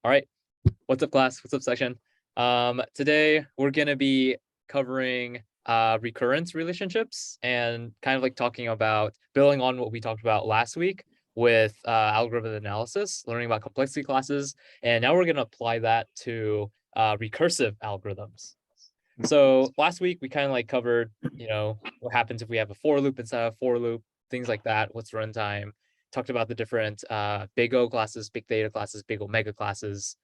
All right, what's up, class? What's up, section? Today we're gonna be covering recurrence relationships and kind of like talking about building on what we talked about last week with algorithm analysis, learning about complexity classes, and now we're gonna apply that to recursive algorithms. So last week we kind of like covered, what happens if we have a for loop instead of a for loop, things like that. What's runtime? Talked about the different big O classes, big theta classes, big omega classes.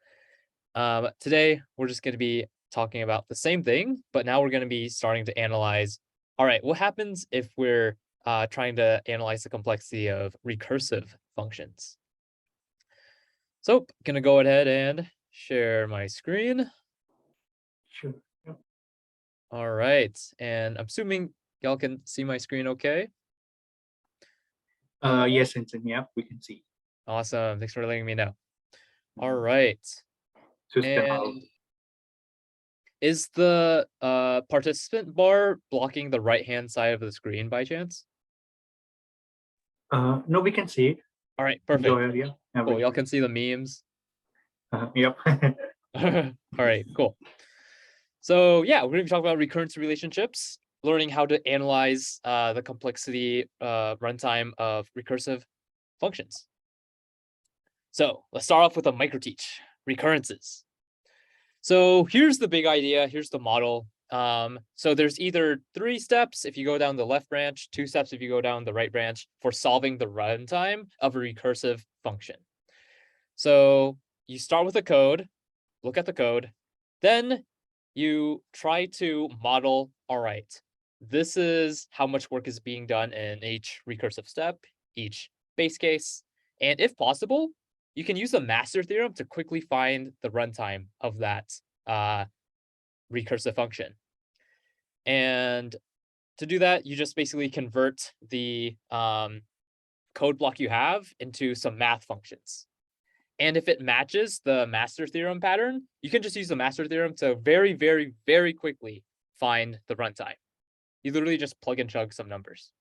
Today, we're just going to be talking about the same thing, but now we're going to be starting to analyze, all right, what happens if we're trying to analyze the complexity of recursive functions? So I'm going to go ahead and share my screen. Sure. Yep. All right. And I'm assuming y'all can see my screen okay? Yes, Vincent. Yeah, we can see. Awesome. Thanks for letting me know. All right. System out. And is the participant bar blocking the right-hand side of the screen by chance? No, we can see it. All right, Go perfect. ahead, yeah. Cool. Y'all can see the memes. Yep. All right, cool. So yeah, we're gonna be talking about recurrence relationships, learning how to analyze the complexity runtime of recursive functions. So let's start off with a micro teach, recurrences. So here's the big idea. Here's the model. So there's either 3 steps if you go down the left branch, 2 steps if you go down the right branch for solving the runtime of a recursive function. So you start with the code, look at the code, then you try to model, all right, this is how much work is being done in each recursive step, each base case, and if possible, you can use the master theorem to quickly find the runtime of that recursive function. And to do that, you just basically convert the code block you have into some math functions. And if it matches the master theorem pattern, you can just use the master theorem to very, very, very quickly find the runtime. You literally just plug and chug some numbers.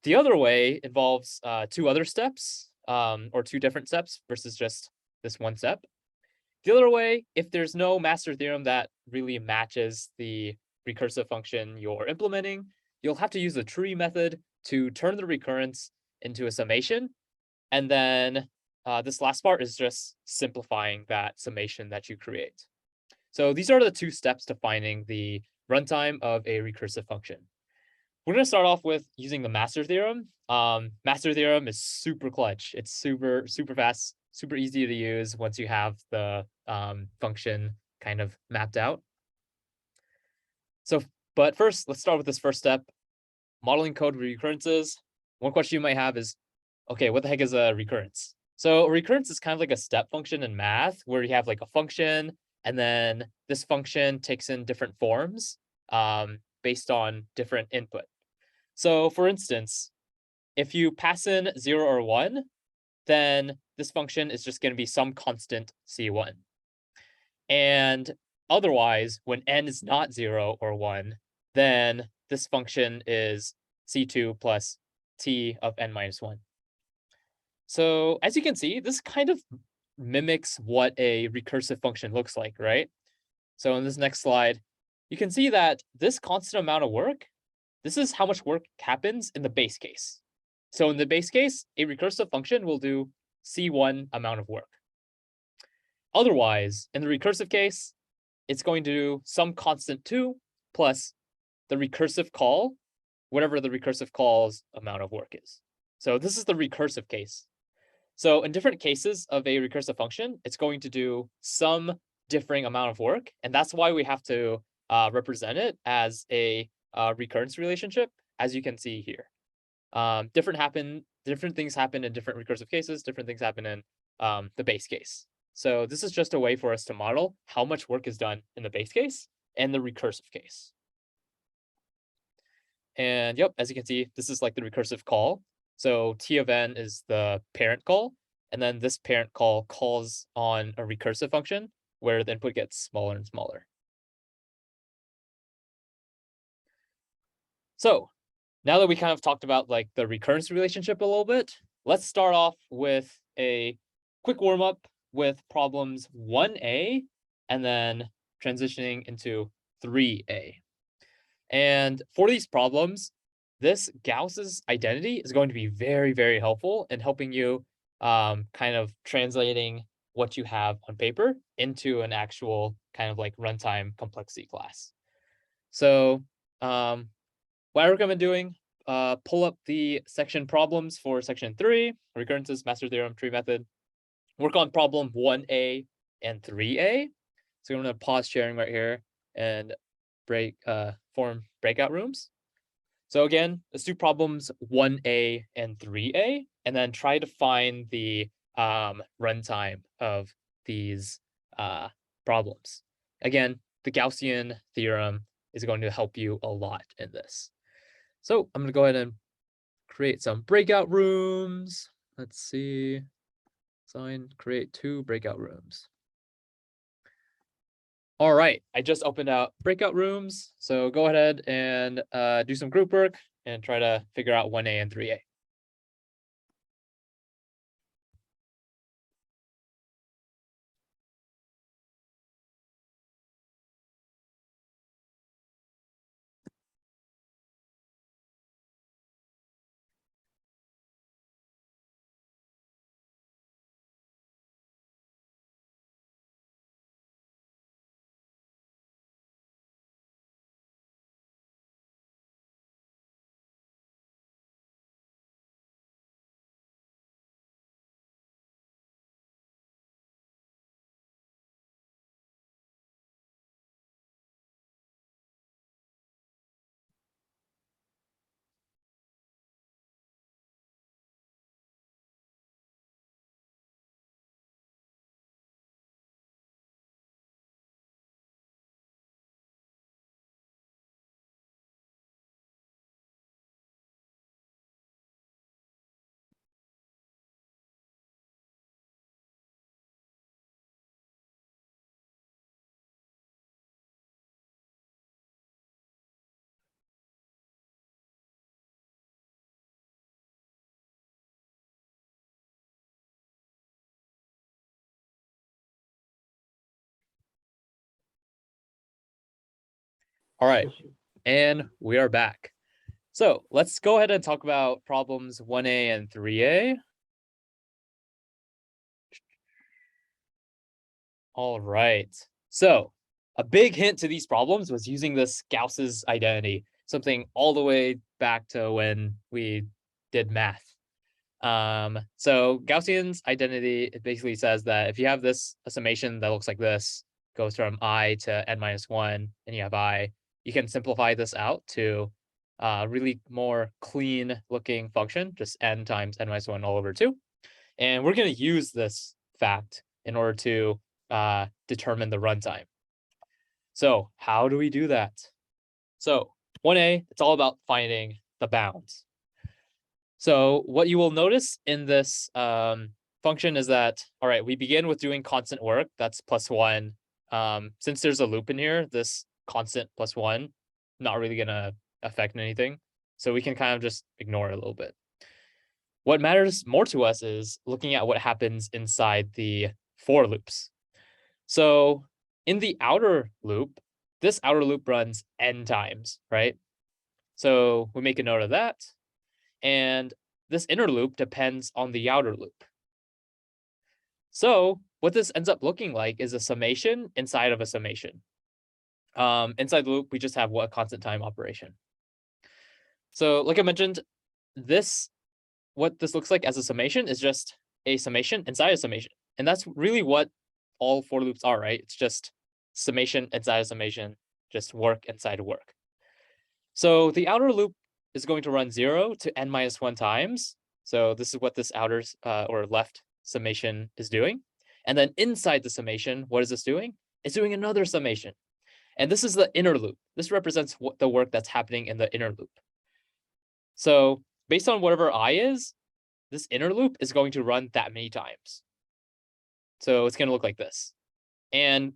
The other way involves 2 other steps, or 2 different steps versus just this one step. The other way, if there's no master theorem that really matches the recursive function you're implementing, you'll have to use the tree method to turn the recurrence into a summation. And then this last part is just simplifying that summation that you create. So these are the 2 steps to finding the runtime of a recursive function. We're going to start off with using the master theorem. Master theorem is super clutch. It's super, super fast, super easy to use once you have the function kind of mapped out. So, but first, let's start with this first step, modeling code recurrences. One question you might have is, okay, what the heck is a recurrence? So a recurrence is kind of like a step function in math where you have like a function, and then this function takes in different forms based on different input. So for instance, if you pass in 0 or 1, then this function is just going to be some constant C1. And otherwise, when n is not 0 or 1, then this function is C2 plus t of n minus 1. So as you can see, this kind of mimics what a recursive function looks like, right? So in this next slide, you can see that this constant amount of work, this is how much work happens in the base case. So in the base case, a recursive function will do C1 amount of work. Otherwise, in the recursive case, it's going to do some constant 2 plus the recursive call, whatever the recursive call's amount of work is. So this is the recursive case. So in different cases of a recursive function, it's going to do some differing amount of work. And that's why we have to represent it as a recurrence relationship, as you can see here. Different things happen in different recursive cases, different things happen in the base case. So this is just a way for us to model how much work is done in the base case and the recursive case. And yep, as you can see, this is like the recursive call. So T of n is the parent call, and then this parent call calls on a recursive function where the input gets smaller and smaller. So now that we kind of talked about like the recurrence relationship a little bit, let's start off with a quick warm up with problems 1a and then transitioning into 3a. And for these problems, this Gauss's identity is going to be very, very helpful in helping you kind of translating what you have on paper into an actual kind of like runtime complexity class. So what I recommend doing, pull up the section problems for section 3, recurrences, master theorem, tree method. Work on problem 1a and 3a. So I'm going to pause sharing right here and form breakout rooms. So again, let's do problems 1a and 3a, and then try to find the runtime of these problems. Again, the Gaussian theorem is going to help you a lot in this. So I'm going to go ahead and create some breakout rooms. Let's see. Assign, create 2 breakout rooms. All right, I just opened out breakout rooms. So go ahead and do some group work and try to figure out 1a and 3a. All right, and we are back. So let's go ahead and talk about problems 1a and 3a. All right. So a big hint to these problems was using this Gauss's identity, something all the way back to when we did math. So Gaussian's identity, it basically says that if you have a summation that looks like this, goes from I to n minus 1, and you have I, you can simplify this out to a really more clean looking function, just n times n minus 1 all over 2. And we're going to use this fact in order to determine the runtime. So how do we do that? So 1a, it's all about finding the bounds. So what you will notice in this function is that, all right, we begin with doing constant work. That's +1. Since there's a loop in here, this constant +1, not really going to affect anything. So we can kind of just ignore it a little bit. What matters more to us is looking at what happens inside the for loops. So in the outer loop, this outer loop runs n times, right? So we make a note of that. And this inner loop depends on the outer loop. So what this ends up looking like is a summation inside of a summation. Inside the loop, we just have a constant time operation. So like I mentioned, what this looks like as a summation is just a summation inside a summation. And that's really what all for loops are, right? It's just summation inside a summation, just work inside a work. So the outer loop is going to run 0 to n minus 1 times. So this is what this outer or left summation is doing. And then inside the summation, what is this doing? It's doing another summation. And this is the inner loop. This represents the work that's happening in the inner loop. So based on whatever I is, this inner loop is going to run that many times. So it's going to look like this. And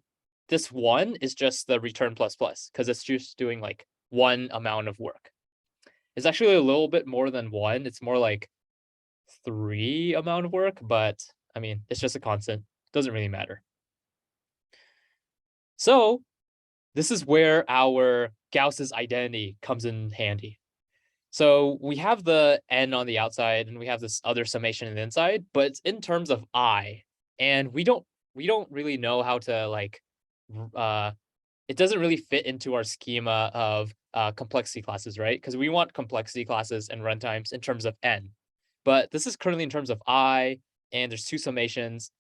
this 1 is just the return plus plus, because it's just doing like one amount of work. It's actually a little bit more than 1. It's more like 3 amount of work, but I mean, it's just a constant. Doesn't really matter. So this is where our Gauss's identity comes in handy. So we have the n on the outside and we have this other summation on the inside, but it's in terms of I. And we don't really know how to like it doesn't really fit into our schema of complexity classes, right? Because we want complexity classes and runtimes in terms of n. But this is currently in terms of I, and there's two summations,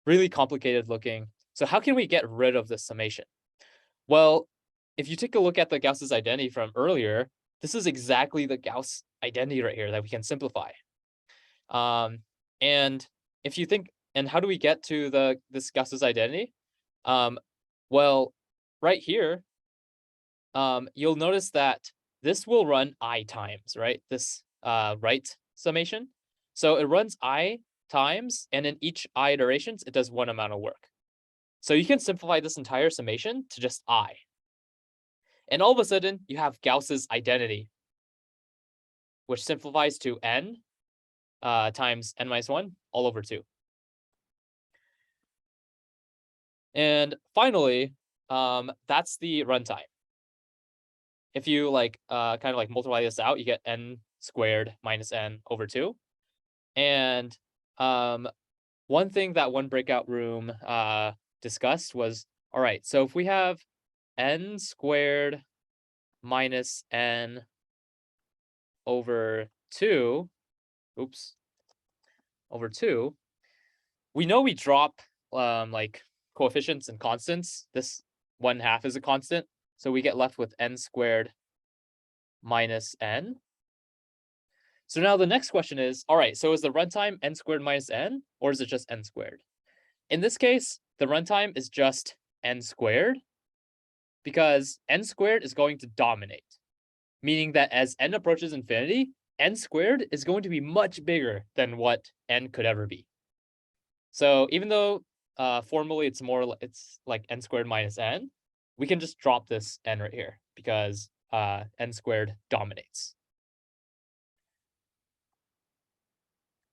really complicated looking. So how can we get rid of this summation? Well, if you take a look at the Gauss's identity from earlier, this is exactly the Gauss identity right here that we can simplify. And if you think, and how do we get to this Gauss's identity? Well, right here, you'll notice that this will run I times, right? This right summation. So it runs I times, and in each I iterations, it does one amount of work. So you can simplify this entire summation to just I. And all of a sudden, you have Gauss's identity, which simplifies to n times n minus 1 all over 2. And finally, that's the runtime. If you like kind of like multiply this out, you get n squared minus n over 2. And one thing that one breakout room discussed was, all right, so if we have n squared minus n over 2, over 2, we know we drop like coefficients and constants. This 1/2 is a constant, so we get left with n squared minus n. So now the next question is, all right, so is the runtime n squared minus n, or is it just n squared? In this case, the runtime is just n squared, because n squared is going to dominate, meaning that as n approaches infinity, n squared is going to be much bigger than what n could ever be. So even though formally it's like n squared minus n, we can just drop this n right here because n squared dominates.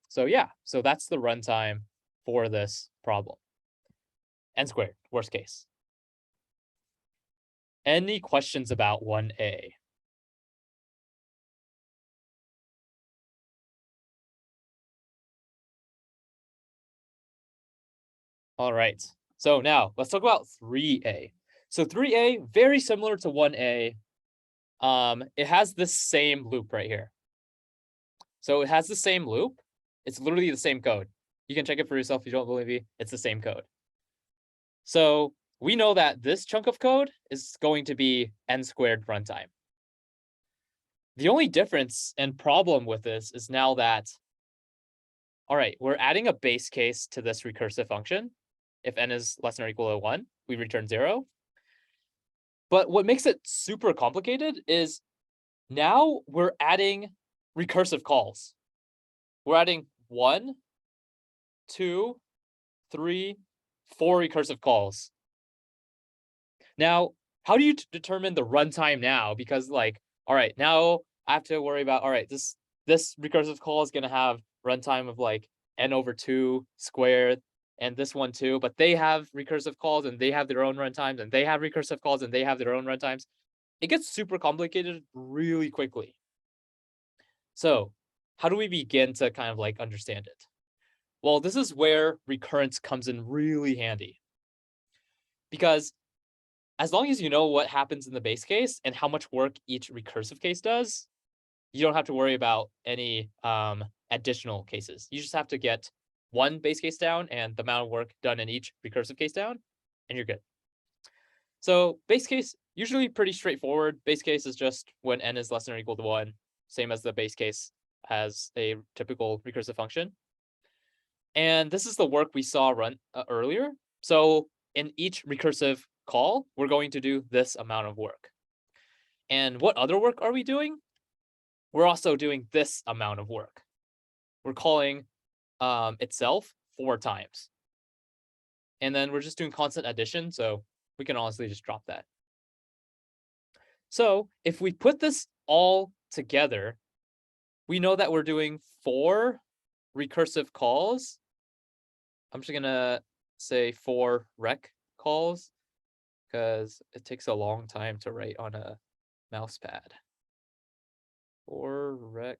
So yeah, so that's the runtime for this problem. N squared, worst case. Any questions about 1a? All right, so now let's talk about 3a. So 3a, very similar to 1a. It has this same loop right here. So it has the same loop. It's literally the same code. You can check it for yourself if you don't believe me. It's the same code. So we know that this chunk of code is going to be n squared runtime. The only difference and problem with this is now that, all right, we're adding a base case to this recursive function. If n is less than or equal to 1, we return 0. But what makes it super complicated is now we're adding recursive calls. We're adding 1, 2, 3, 4 recursive calls. Now, how do you determine the runtime now? Because like, all right, now I have to worry about, all right, this recursive call is going to have runtime of like n over 2 squared, and this one too, but they have recursive calls and they have their own runtimes, and they have recursive calls and they have their own runtimes. It gets super complicated really quickly. So how do we begin to kind of like understand it? Well, this is where recurrence comes in really handy. Because as long as you know what happens in the base case and how much work each recursive case does, you don't have to worry about any additional cases. You just have to get one base case down and the amount of work done in each recursive case down, and you're good. So base case, usually pretty straightforward. Base case is just when n is less than or equal to 1, same as the base case as a typical recursive function. And this is the work we saw run earlier. So in each recursive call, we're going to do this amount of work. And what other work are we doing? We're also doing this amount of work. We're calling itself 4 times. And then we're just doing constant addition, so we can honestly just drop that. So if we put this all together, we know that we're doing 4 recursive calls. I'm just gonna say 4 rec calls because it takes a long time to write on a mouse pad. 4 rec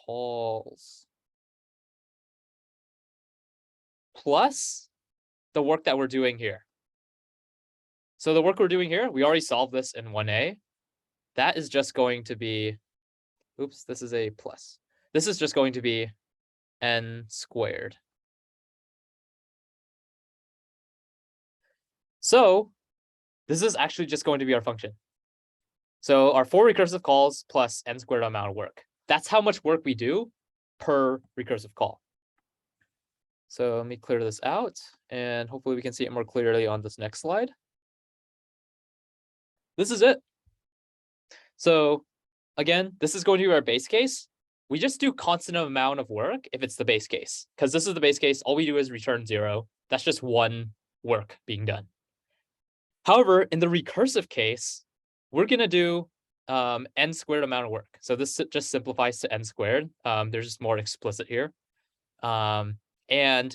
calls plus the work that we're doing here. So the work we're doing here, we already solved this in 1a. That is just going to be, oops, this is a plus. This is just going to be n squared. So this is actually just going to be our function. So our 4 recursive calls plus n squared amount of work. That's how much work we do per recursive call. So let me clear this out, and hopefully we can see it more clearly on this next slide. This is it. So again, this is going to be our base case. We just do constant amount of work if it's the base case, because this is the base case. All we do is return 0. That's just one work being done. However, in the recursive case, we're going to do n squared amount of work. So this just simplifies to n squared. There's just more explicit here. And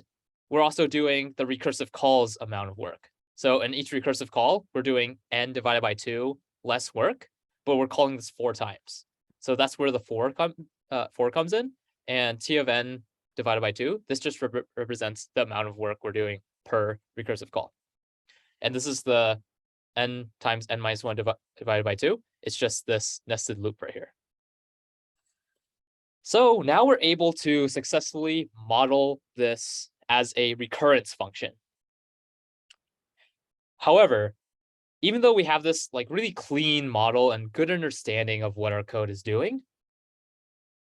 we're also doing the recursive calls amount of work. So in each recursive call, we're doing n divided by 2 less work, but we're calling this 4 times. So that's where the 4 comes in. And T of n divided by 2, this just represents the amount of work we're doing per recursive call. And this is the n times n minus 1 divided by 2. It's just this nested loop right here. So now we're able to successfully model this as a recurrence function. However, even though we have this like really clean model and good understanding of what our code is doing,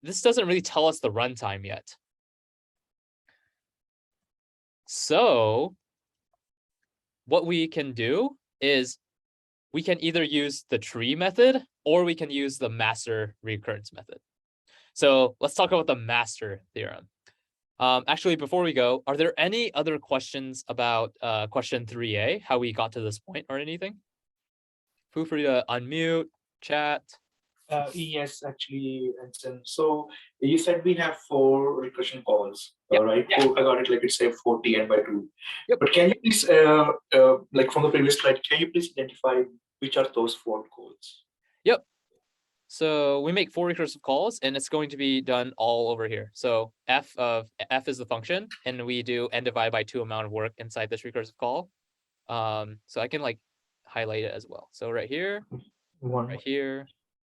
this doesn't really tell us the runtime yet. So what we can do is we can either use the tree method or we can use the master recurrence method. So let's talk about the master theorem. Actually, before we go, are there any other questions about question 3a, how we got to this point or anything? Feel free to unmute, chat. Yes, actually, Anson. So you said we have 4 recursion calls, Yeah, right? yeah. I got it like it's a 40 n by 2. Yep. But can you please, like from the previous slide, can you please identify which are those 4 calls? Yep. So we make 4 recursive calls, and it's going to be done all over here. So f is the function, and we do n divided by 2 amount of work inside this recursive call. So I can like highlight it as well. So right here, right here,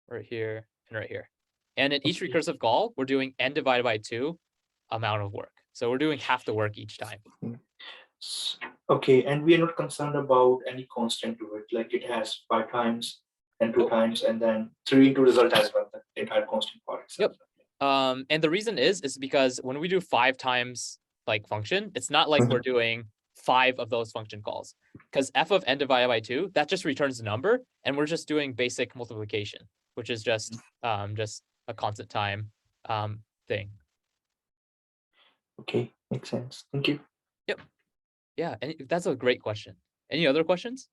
right here, and right here. And in each recursive call, we're doing n divided by 2 amount of work. So we're doing half the work each time. Okay, and we are not concerned about any constant to it, like it has 5 times and 2 times, and then 3 into result as well, the entire constant part itself. Yep. And the reason is because when we do 5 times like function, it's not like we're doing 5 of those function calls, because f of n divided by 2, that just returns a number, and we're just doing basic multiplication, which is just a constant time thing. Okay, makes sense. Thank you. Yep. Yeah, and that's a great question. Any other questions?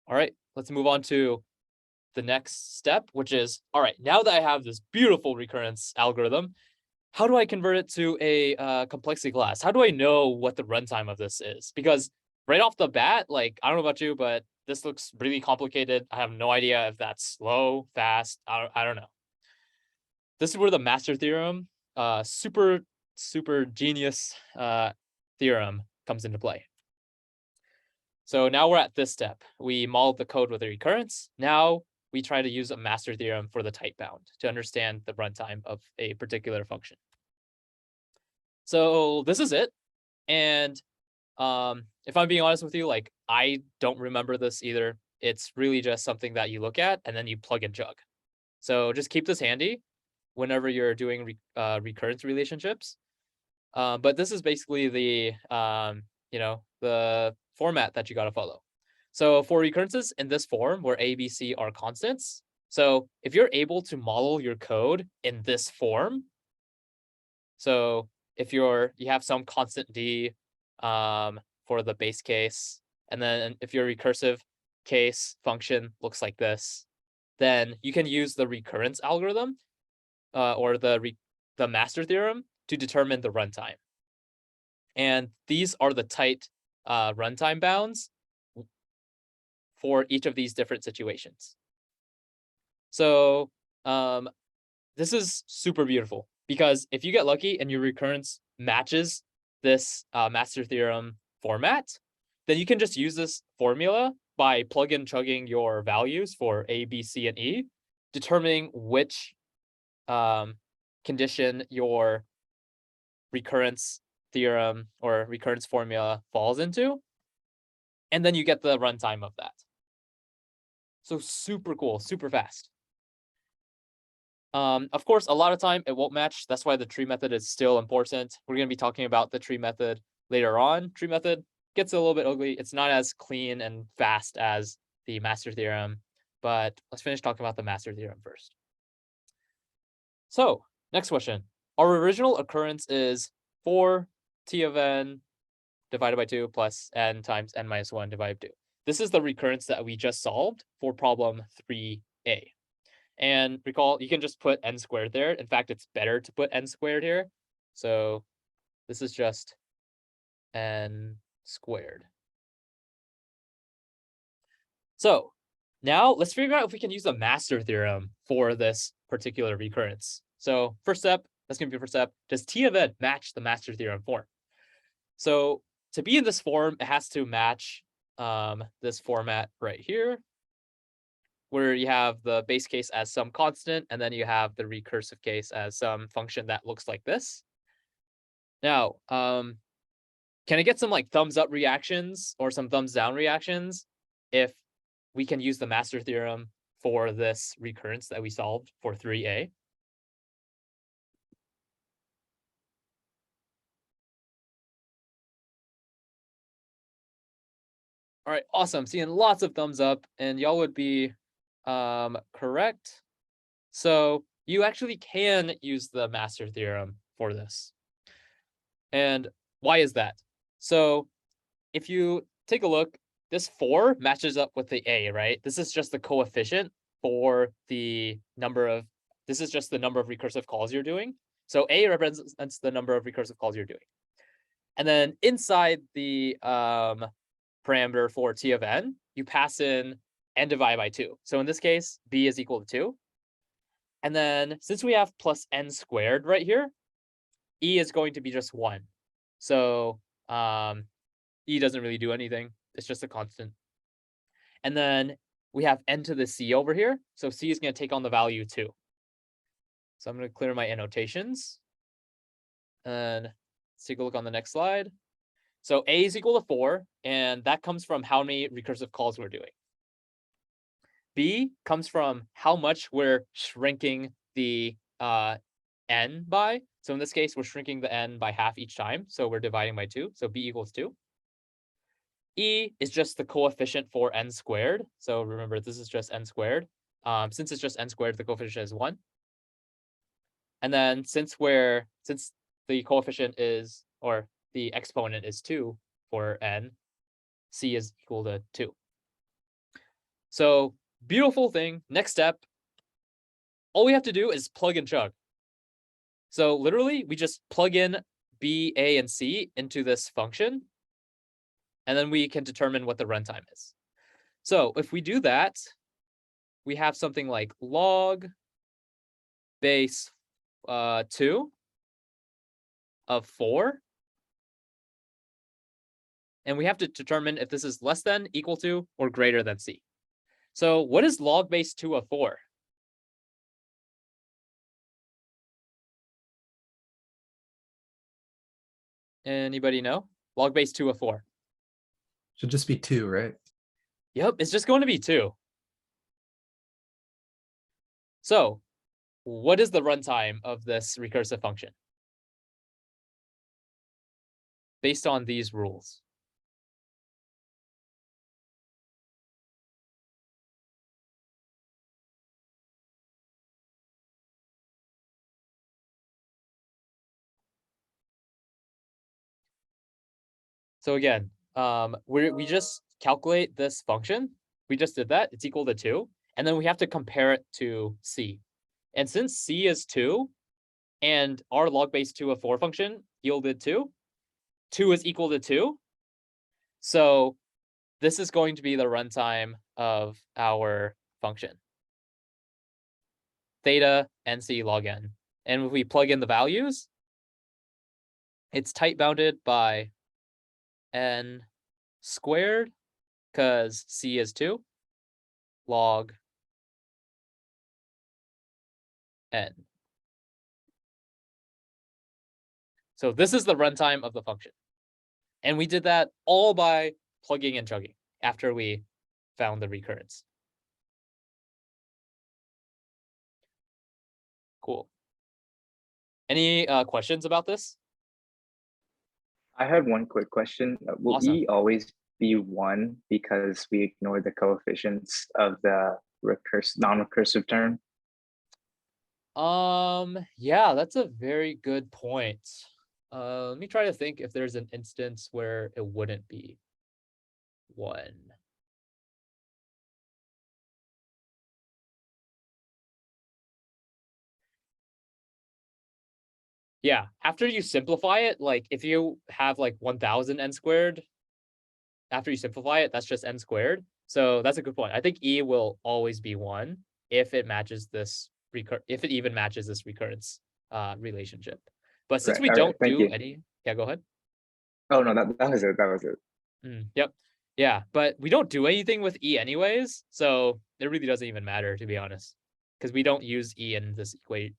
All right, let's move on to the next step, which is, all right, now that I have this beautiful recurrence algorithm, how do I convert it to a complexity class? How do I know what the runtime of this is? Because right off the bat, like, I don't know about you, but this looks really complicated. I have no idea if that's slow, fast. I don't know. This is where the master theorem, super genius theorem comes into play. So now we're at this step. We modeled the code with a recurrence. Now we try to use a master theorem for the type bound to understand the runtime of a particular function. So this is it. And if I'm being honest with you, like, I don't remember this either. It's really just something that you look at and then you plug and chug. So just keep this handy whenever you're doing recurrence relationships. But this is basically the the format that you got to follow. So for recurrences in this form, where a, b, c are constants. So if you're able to model your code in this form, so if you have some constant d for the base case, and then if your recursive case function looks like this, then you can use the recurrence algorithm or the the master theorem to determine the runtime. And these are the tight runtime bounds for each of these different situations. So this is super beautiful because if you get lucky and your recurrence matches this master theorem format, then you can just use this formula by plug and chugging your values for A, B, C, and E, determining which condition your recurrence theorem or recurrence formula falls into, and then you get the runtime of that. So super cool, super fast. Of course, a lot of time it won't match. That's why the tree method is still important. We're going to be talking about the tree method later on. Tree method gets a little bit ugly. It's not as clean and fast as the master theorem, but let's finish talking about the master theorem first. So next question. Our original occurrence is 4 t of n divided by 2 plus n times n minus 1 divided by 2. This is the recurrence that we just solved for problem 3a. And recall, you can just put n squared there. In fact, it's better to put n squared here. So this is just n squared. So now let's figure out if we can use the master theorem for this particular recurrence. So first step, that's going to be the first step. Does t of n match the master theorem form? So to be in this form, it has to match this format right here, where you have the base case as some constant, and then you have the recursive case as some function that looks like this. Now, can I get some like thumbs up reactions or some thumbs down reactions if we can use the master theorem for this recurrence that we solved for 3a? All right, awesome. Seeing lots of thumbs up, and y'all would be correct. So you actually can use the master theorem for this. And why is that? So if you take a look, this 4 matches up with the a, right? This is just the coefficient for the number of, this is just the number of recursive calls you're doing. So a represents the number of recursive calls you're doing. And then inside the parameter for t of n, you pass in n divided by 2. So in this case, b is equal to 2. And then since we have plus n squared right here, e is going to be just 1. So e doesn't really do anything. It's just a constant. And then we have n to the c over here. So c is going to take on the value 2. So I'm going to clear my annotations. And let's take a look on the next slide. So a is equal to 4, and that comes from how many recursive calls we're doing. B comes from how much we're shrinking the n by. So in this case, we're shrinking the n by half each time. So we're dividing by 2. So b equals 2. E is just the coefficient for n squared. So remember, this is just n squared. Since it's just n squared, the coefficient is 1. And then since the coefficient is, or the exponent is 2 for n, c is equal to 2. So beautiful thing. Next step, all we have to do is plug and chug. So literally, we just plug in b, a, and c into this function, and then we can determine what the runtime is. So if we do that, we have something like log base 2 of 4. And we have to determine if this is less than, equal to, or greater than c. So what is log base 2 of 4? Anybody know? Log base 2 of 4. Should just be 2, right? Yep, it's just going to be 2. So what is the runtime of this recursive function based on these rules? So again, we just calculate this function. We just did that. It's equal to 2. And then we have to compare it to c. And since c is 2, and our log base 2 of 4 function yielded 2. 2 is equal to 2. So this is going to be the runtime of our function. Theta NC log n. And if we plug in the values, it's tight bounded by n squared, because C is 2, log n. So this is the runtime of the function. And we did that all by plugging and chugging after we found the recurrence. Cool. Any questions about this? I had one quick question. Will Awesome. E always be 1 because we ignore the coefficients of the non-recursive term? Yeah, that's a very good point. Let me try to think if there's an instance where it wouldn't be 1. Yeah, after you simplify it, like if you have like 1000 n squared, after you simplify it, that's just n squared. So that's a good point. I think E will always be 1 if it matches this if it even matches this recurrence relationship. But since Right, we all right, don't thank do you. any, yeah, go ahead. Oh no, that was it. That was it. Yep. Yeah, but we don't do anything with E anyways, so it really doesn't even matter, to be honest, because we don't use E in this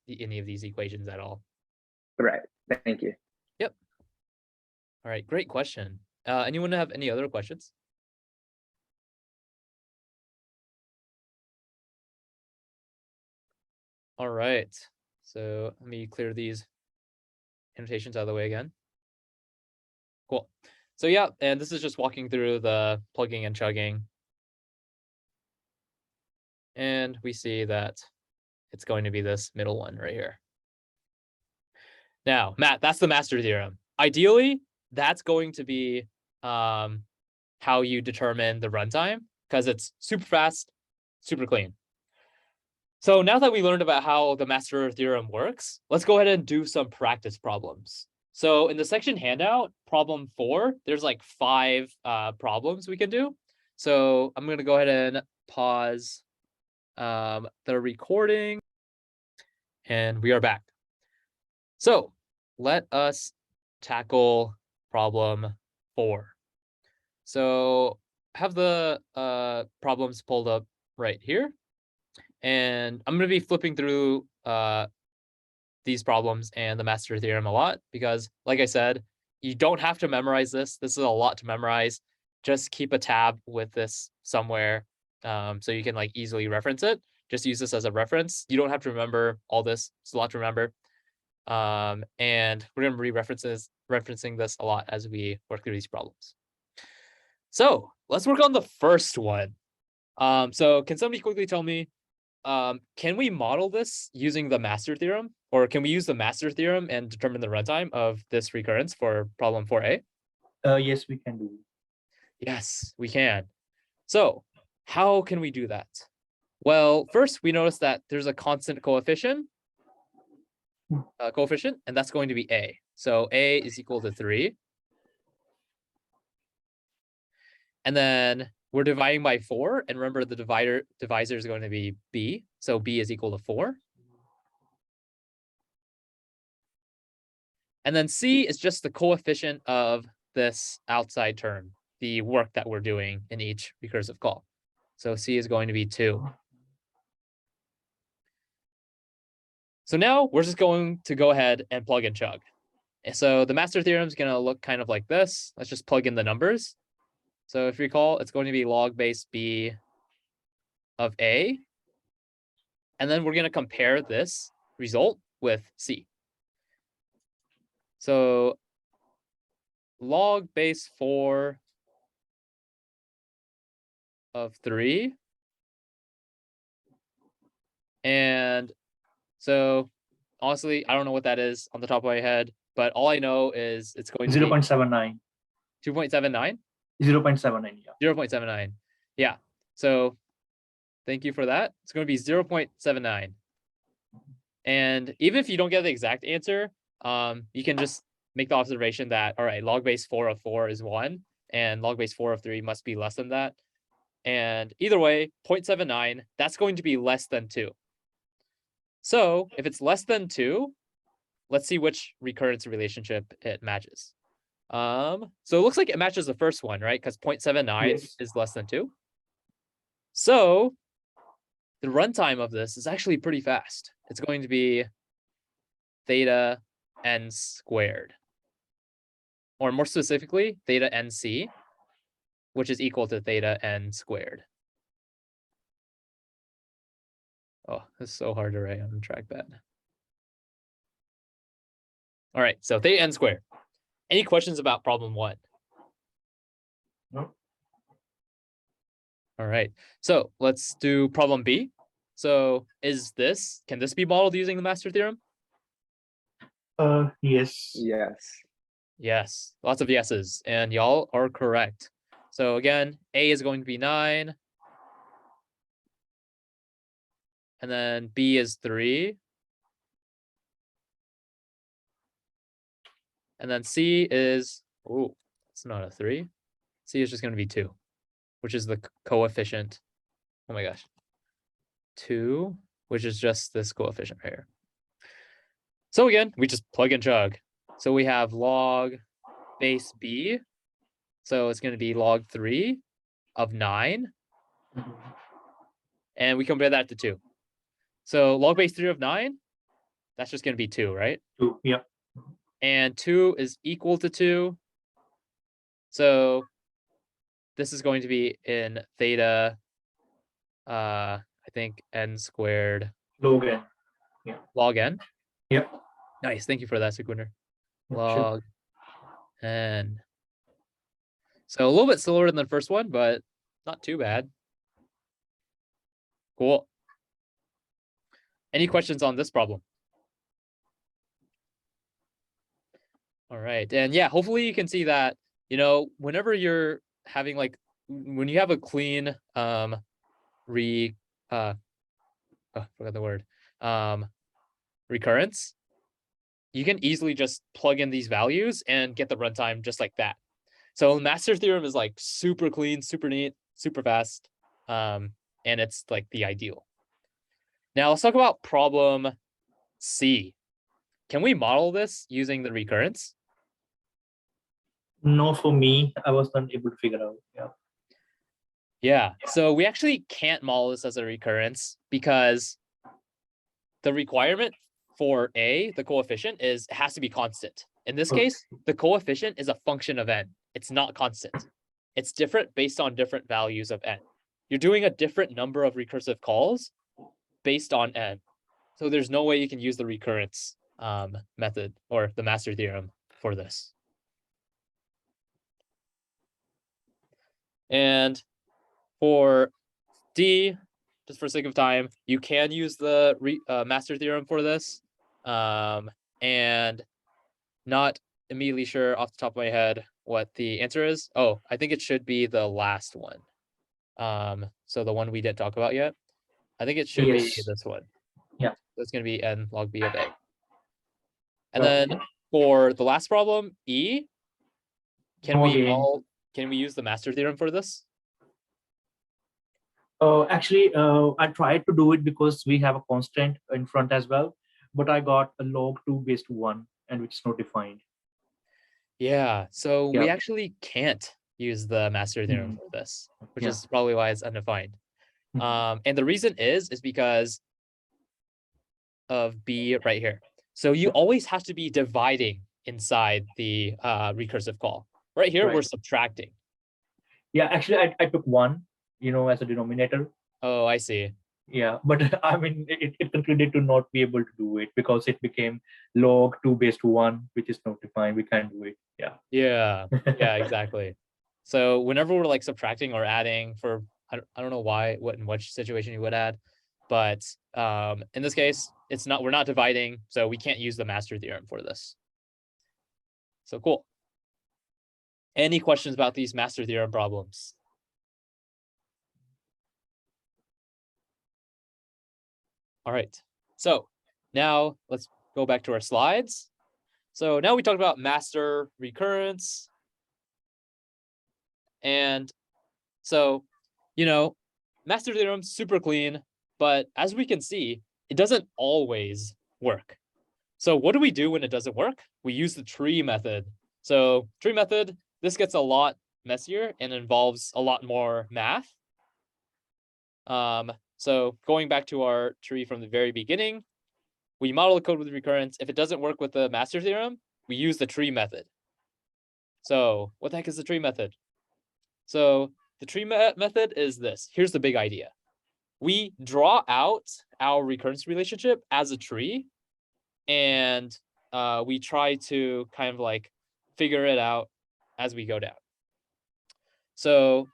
any of these equations at all. Right. Thank you. Yep. All right, great question. Anyone have any other questions? All right, so let me clear these annotations out of the way again. Cool. So yeah, and this is just walking through the plugging and chugging. And we see that it's going to be this middle one right here. Now, Matt, that's the master theorem. Ideally, that's going to be how you determine the runtime, because it's super fast, super clean. So now that we learned about how the master theorem works, let's go ahead and do some practice problems. So in the section handout, problem 4, there's like 5 problems we can do. So I'm going to go ahead and pause the recording, and we are back. So let us tackle problem 4. So I have the problems pulled up right here. And I'm going to be flipping through these problems and the master theorem a lot because, like I said, you don't have to memorize this. This is a lot to memorize. Just keep a tab with this somewhere so you can like easily reference it. Just use this as a reference. You don't have to remember all this. It's a lot to remember. And we're going to be referencing this a lot as we work through these problems. So let's work on the first one. So can somebody quickly tell me, can we model this using the master theorem, or can we use the master theorem and determine the runtime of this recurrence for problem 4a? Yes, we can do. Yes, we can. So how can we do that? Well, first we notice that there's a constant coefficient, and that's going to be a. So a is equal to 3. And then we're dividing by 4, and remember the divisor is going to be b, so b is equal to 4. And then c is just the coefficient of this outside term, the work that we're doing in each recursive call. So c is going to be 2. So now we're just going to go ahead and plug and chug. So the master theorem is going to look kind of like this. Let's just plug in the numbers. So if you recall, it's going to be log base b of a. And then we're going to compare this result with c. So log base 4 of 3. And so honestly, I don't know what that is on the top of my head, but all I know is it's going to be 0.79. 2.79? 0.79, yeah. 0.79. Yeah. So thank you for that. It's going to be 0.79. And even if you don't get the exact answer, you can just make the observation that, all right, log base 4 of 4 is 1, and log base 4 of 3 must be less than that. And either way, 0.79, that's going to be less than 2. So if it's less than 2, let's see which recurrence relationship it matches. So it looks like it matches the first one, right? Because 0.79 Yes. is less than 2. So the runtime of this is actually pretty fast. It's going to be theta n squared. Or more specifically, theta nc, which is equal to theta n squared. Oh, this is so hard to write on the trackpad. All right, so theta n squared. Any questions about problem 1? No. All right, so let's do problem B. So can this be modeled using the master theorem? Yes. Yes. Yes, lots of yeses, and y'all are correct. So again, A is going to be 9. And then B is 3. And then C is, oh, it's not a 3. C is just going to be 2, which is the coefficient. Oh my gosh. 2, which is just this coefficient right here. So again, we just plug and chug. So we have log base B. So it's going to be log 3 of 9. Mhm. And we compare that to 2. So log base 3 of 9, that's just going to be 2, right? 2. Yeah. And 2 is equal to 2. So this is going to be in theta, I think n squared Log n. log n. Yep. Nice. Thank you for that, Sequinder. Sure. Log n. So a little bit slower than the first one, but not too bad. Cool. Any questions on this problem? All right. And yeah, hopefully you can see that, whenever you're having when you have a clean forgot the word, recurrence, you can easily just plug in these values and get the runtime just like that. So the master theorem is like super clean, super neat, super fast. And it's like the ideal. Now let's talk about problem C. Can we model this using the recurrence? No, for me, I was not able to figure out. Yeah. Yeah, so we actually can't model this as a recurrence because the requirement for A, the coefficient, is it has to be constant. In this case, the coefficient is a function of n. It's not constant. It's different based on different values of n. You're doing a different number of recursive calls based on n. So there's no way you can use the recurrence method or the master theorem for this. And for D, just for sake of time, you can use the master theorem for this. And not immediately sure off the top of my head what the answer is. Oh, I think it should be the last one. So the one we didn't talk about yet. I think it should be Yes. this one. Yeah. So it's going to be n log b of a. And then for the last problem, E, can we use the master theorem for this? Actually, I tried to do it because we have a constant in front as well, but I got a log 2 base to 1, and which is not defined. Yeah, so we Yeah. actually can't use the master theorem for this, which Yeah. is probably why it's undefined. Mhm. And the reason is because of B right here. So you always have to be dividing inside the recursive call. Right here, we're Right. subtracting. Yeah, actually, I took 1, as a denominator. Oh, I see. Yeah, but I mean, it concluded to not be able to do it because it became log 2 base to 1, which is not defined. We can't do it. Yeah. Yeah, yeah, exactly. So whenever we're like subtracting or adding for, I don't know why, in which situation you would add, but in this case, we're not dividing, so we can't use the master theorem for this. So cool. Any questions about these master theorem problems? All right. So Now let's go back to our slides. So now we talked about master recurrence. And so, master theorem, super clean, but as we can see, it doesn't always work. So what do we do when it doesn't work? We use the tree method. So tree method, this gets a lot messier and involves a lot more math. So going back to our tree from the very beginning, we model the code with recurrence. If it doesn't work with the master theorem, we use the tree method. So what the heck is the tree method? So the tree method is this. Here's the big idea. We draw out our recurrence relationship as a tree, and we try to kind of like figure it out as we go down. So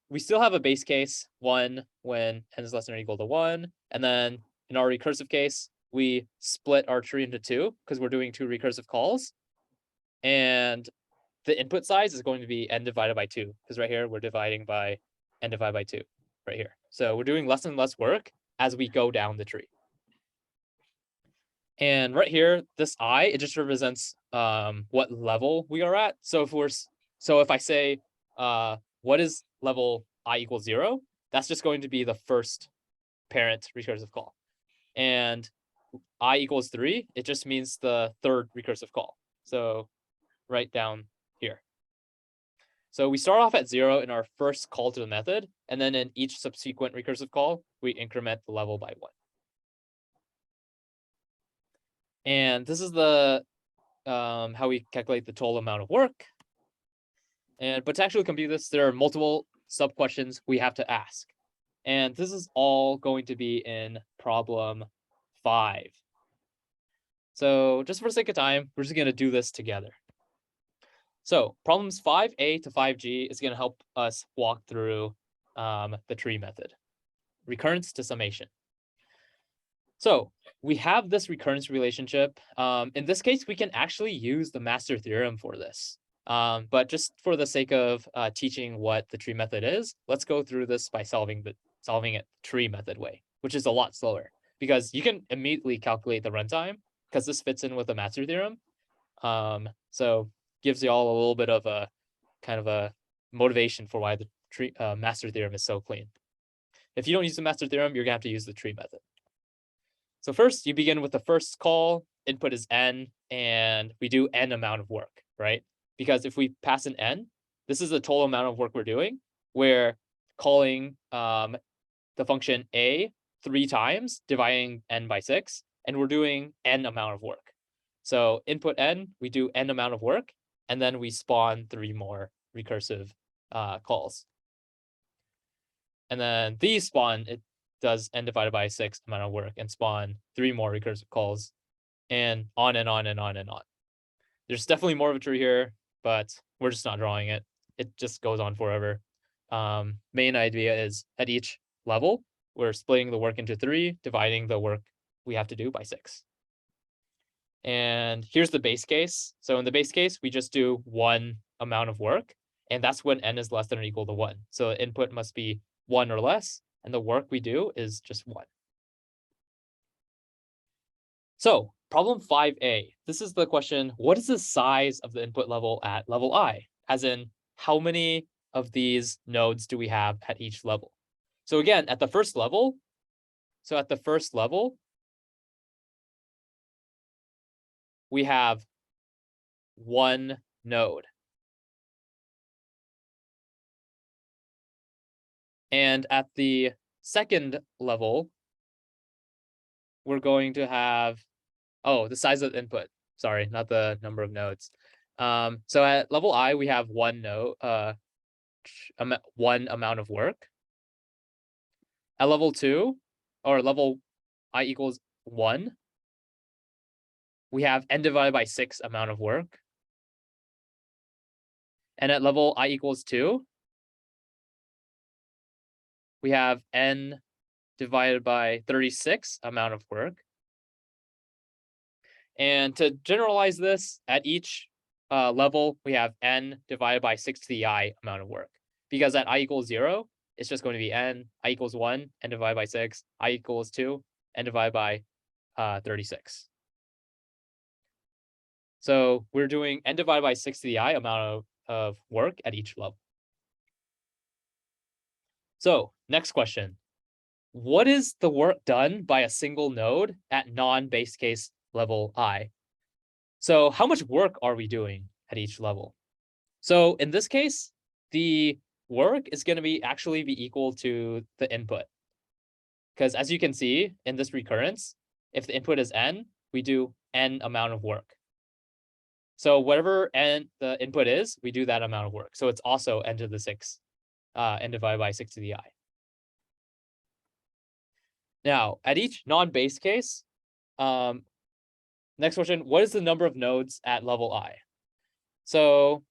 we still have a base case 1 when n is less than or equal to 1. And then in our recursive case, we split our tree into 2 because we're doing 2 recursive calls. And the input size is going to be n divided by 2, because right here we're dividing by n divided by 2 right here. So we're doing less and less work as we go down the tree. And right here, this I, it just represents what level we are at. So if I say what is level I equals 0, that's just going to be the first parent recursive call. And I equals 3, it just means the third recursive call. So right down here. So we start off at 0 in our first call to the method, and then in each subsequent recursive call, we increment the level by 1. And this is the how we calculate the total amount of work. But to actually compute this, there are multiple sub questions we have to ask. And this is all going to be in problem 5. So just for the sake of time, we're just going to do this together. So problems 5a to 5g is going to help us walk through the tree method. Recurrence to summation. So we have this recurrence relationship. In this case, we can actually use the master theorem for this. But just for the sake of teaching what the tree method is, let's go through this by solving it tree method way, which is a lot slower because you can immediately calculate the runtime because this fits in with the master theorem. So gives you all a little bit of a kind of a motivation for why the tree master theorem is so clean. If you don't use the master theorem, you're gonna have to use the tree method. So first, you begin with the first call. Input is n, and we do n amount of work, right? Because if we pass an n, this is the total amount of work we're doing. We're calling the function a 3 times, dividing n by 6, and we're doing n amount of work. So input n, we do n amount of work, and then we spawn 3 more recursive calls. And then these spawn, it does n divided by 6 amount of work and spawn 3 more recursive calls, and on and on and on and on. There's definitely more of a tree here, but we're just not drawing it. It just goes on forever. Main idea is at each level, we're splitting the work into 3, dividing the work we have to do by 6. And here's the base case. So in the base case, we just do 1 amount of work, and that's when n is less than or equal to 1. So input must be 1 or less, and the work we do is just 1. So problem 5a, this is the question, what is the size of the input level at level I? As in, how many of these nodes do we have at each level? So again, at the first level, we have 1 node. And at the second level, we're going to have, the size of the input. Sorry, not the number of nodes. So at level I, we have 1 node, 1 amount of work. At level 2, or level I equals 1, we have n divided by 6 amount of work. And at level I equals 2, we have n divided by 36 amount of work. And to generalize this, at each level, we have n divided by 6 to the I amount of work. Because at I equals 0, it's just going to be n. I equals 1, n divided by 6. I equals 2, n divided by 36. So we're doing n divided by 6 to the I amount of work at each level. So next question. What is the work done by a single node at non-base case level I? So how much work are we doing at each level? So in this case, the work is going to be actually be equal to the input. Because as you can see in this recurrence, if the input is n, we do n amount of work. So whatever n the input is, we do that amount of work. So it's also n to the 6, n divided by 6 to the I. Now, at each non-base case, next question, what is the number of nodes at level I? So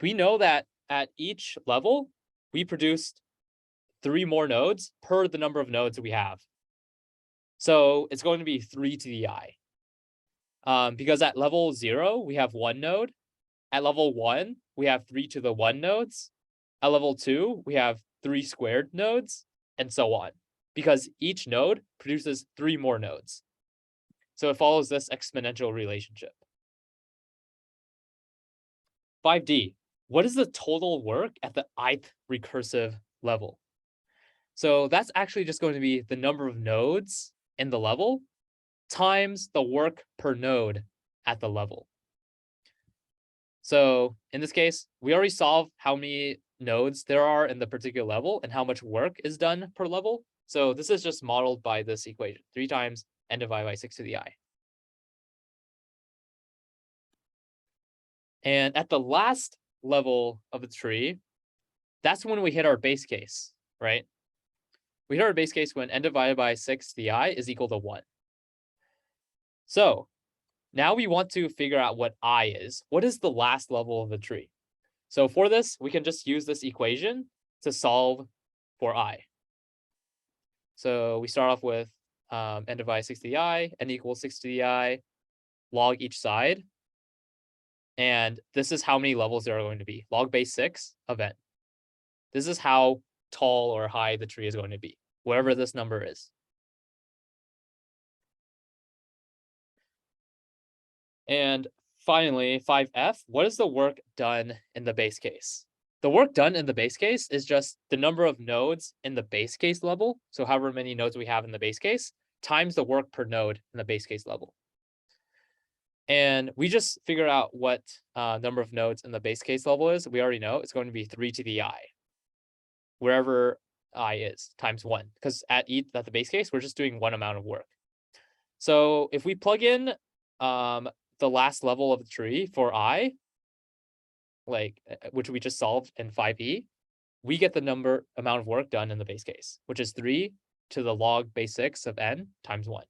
we know that at each level, we produced 3 more nodes per the number of nodes that we have. So it's going to be 3 to the I. Because at level 0, we have 1 node. At level 1, we have 3 to the 1 nodes. At level 2, we have 3 squared nodes, and so on. Because each node produces 3 more nodes. So it follows this exponential relationship. 5D, what is the total work at the ith recursive level? So that's actually just going to be the number of nodes in the level times the work per node at the level. So in this case, we already solved how many nodes there are in the particular level and how much work is done per level. So this is just modeled by this equation, 3 times n divided by 6 to the I. And at the last level of the tree, that's when we hit our base case, right? We hit our base case when n divided by 6 to the I is equal to 1. So now we want to figure out what I is. What is the last level of the tree? So for this, we can just use this equation to solve for I. So we start off with n divided by 6 to the I, n equals 6 to the I, log each side. And this is how many levels there are going to be, log base 6 of n. This is how tall or high the tree is going to be, whatever this number is. And finally, 5f, what is the work done in the base case? The work done in the base case is just the number of nodes in the base case level, so however many nodes we have in the base case, times the work per node in the base case level. And we just figure out what number of nodes in the base case level is. We already know it's going to be 3 to the I, wherever I is, times 1. Because at the base case, we're just doing 1 amount of work. So if we plug in the last level of the tree for I, which we just solved in 5e, we get the amount of work done in the base case, which is 3 to the log base 6 of n times 1.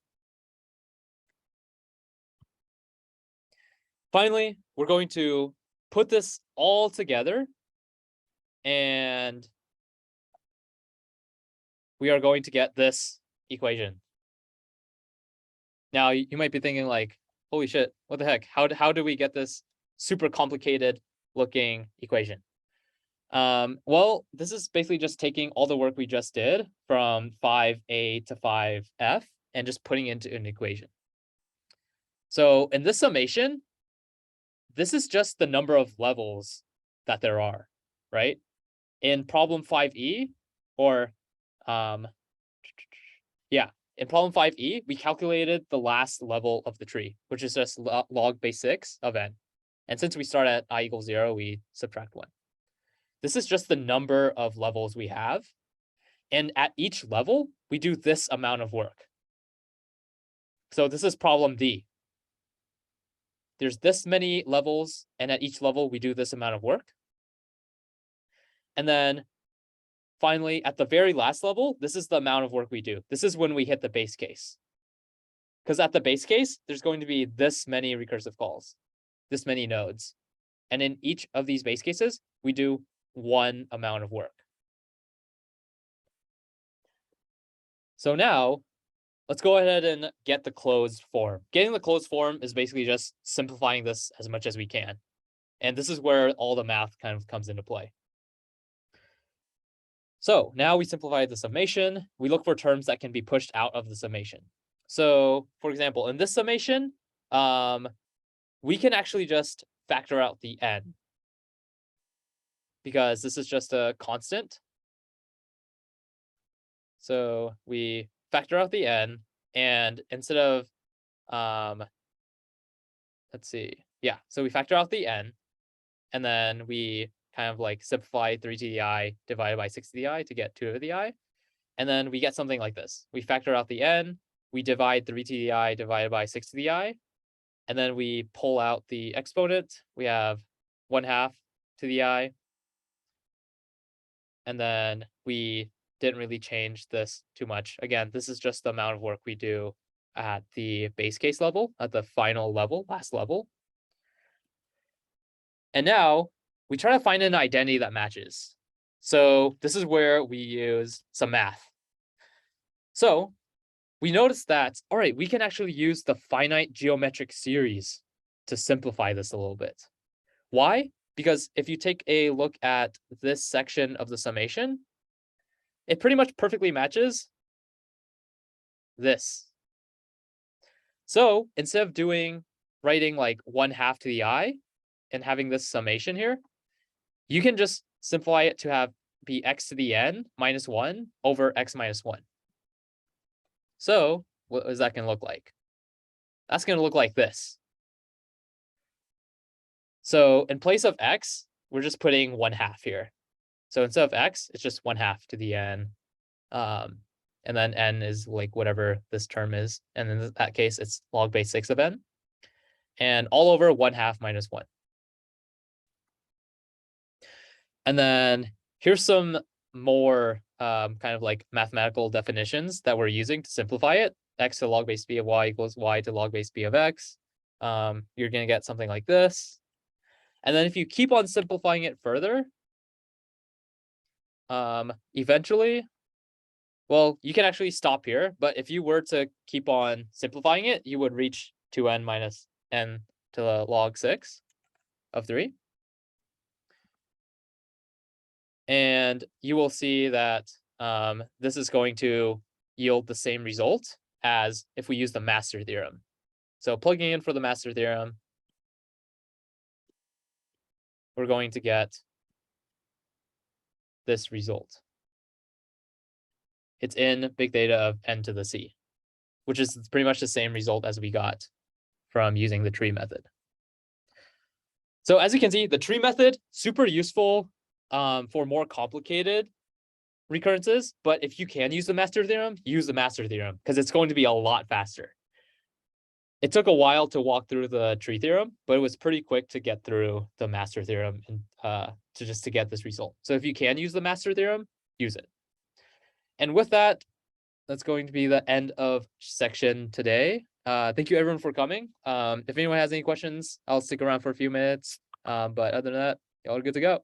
Finally, we're going to put this all together, and we are going to get this equation. Now, you might be thinking like, holy shit, what the heck? How do we get this super complicated looking equation? Well, this is basically just taking all the work we just did from 5a to 5f and just putting it into an equation. So in this summation, this is just the number of levels that there are, right? In problem 5e, or in problem 5e, we calculated the last level of the tree, which is just log base 6 of n. And since we start at I equals 0, we subtract 1. This is just the number of levels we have. And at each level, we do this amount of work. So this is problem D. There's this many levels, and at each level, we do this amount of work. And then finally, at the very last level, this is the amount of work we do. This is when we hit the base case. Because at the base case, there's going to be this many recursive calls, this many nodes. And in each of these base cases, we do 1 amount of work. So now, let's go ahead and get the closed form. Getting the closed form is basically just simplifying this as much as we can. And this is where all the math kind of comes into play. So now we simplify the summation. We look for terms that can be pushed out of the summation. So for example, in this summation, we can actually just factor out the n because this is just a constant. So we factor out the n, and instead of, let's see, yeah, so we factor out the n, and then we kind of like simplify 3 to the I divided by 6 to the I to get 2 to the I. And then we get something like this. We factor out the n, we divide 3 to the I divided by 6 to the I, and then we pull out the exponent. We have 1/2 to the I. And then we didn't really change this too much. Again, this is just the amount of work we do at the base case level, at the final level, last level. And now we try to find an identity that matches. So this is where we use some math. So we noticed that, all right, we can actually use the finite geometric series to simplify this a little bit. Why? Because if you take a look at this section of the summation, it pretty much perfectly matches this. So instead of writing like 1/2 to the I and having this summation here, you can just simplify it to be x to the n minus 1 over x minus 1. So what is that going to look like? That's going to look like this. So in place of x, we're just putting 1/2 here. So instead of x, it's just 1/2 to the n. And then n is like whatever this term is. And in that case, it's log base 6 of n. And all over 1/2 minus 1. And then here's some more kind of like mathematical definitions that we're using to simplify it. X to log base b of y equals y to log base b of x. You're going to get something like this. And then if you keep on simplifying it further, eventually, well, you can actually stop here. But if you were to keep on simplifying it, you would reach 2n minus n to the log 6 of 3. And you will see that this is going to yield the same result as if we use the master theorem. So plugging in for the master theorem, we're going to get this result. It's in big theta of n to the c, which is pretty much the same result as we got from using the tree method. So as you can see, the tree method, super useful for more complicated recurrences. But if you can use the master theorem, use the master theorem because it's going to be a lot faster. It took a while to walk through the tree theorem, but it was pretty quick to get through the master theorem and to get this result. So if you can use the master theorem, use it. And with that, that's going to be the end of section today. Thank you everyone for coming. If anyone has any questions, I'll stick around for a few minutes. But other than that, y'all are good to go.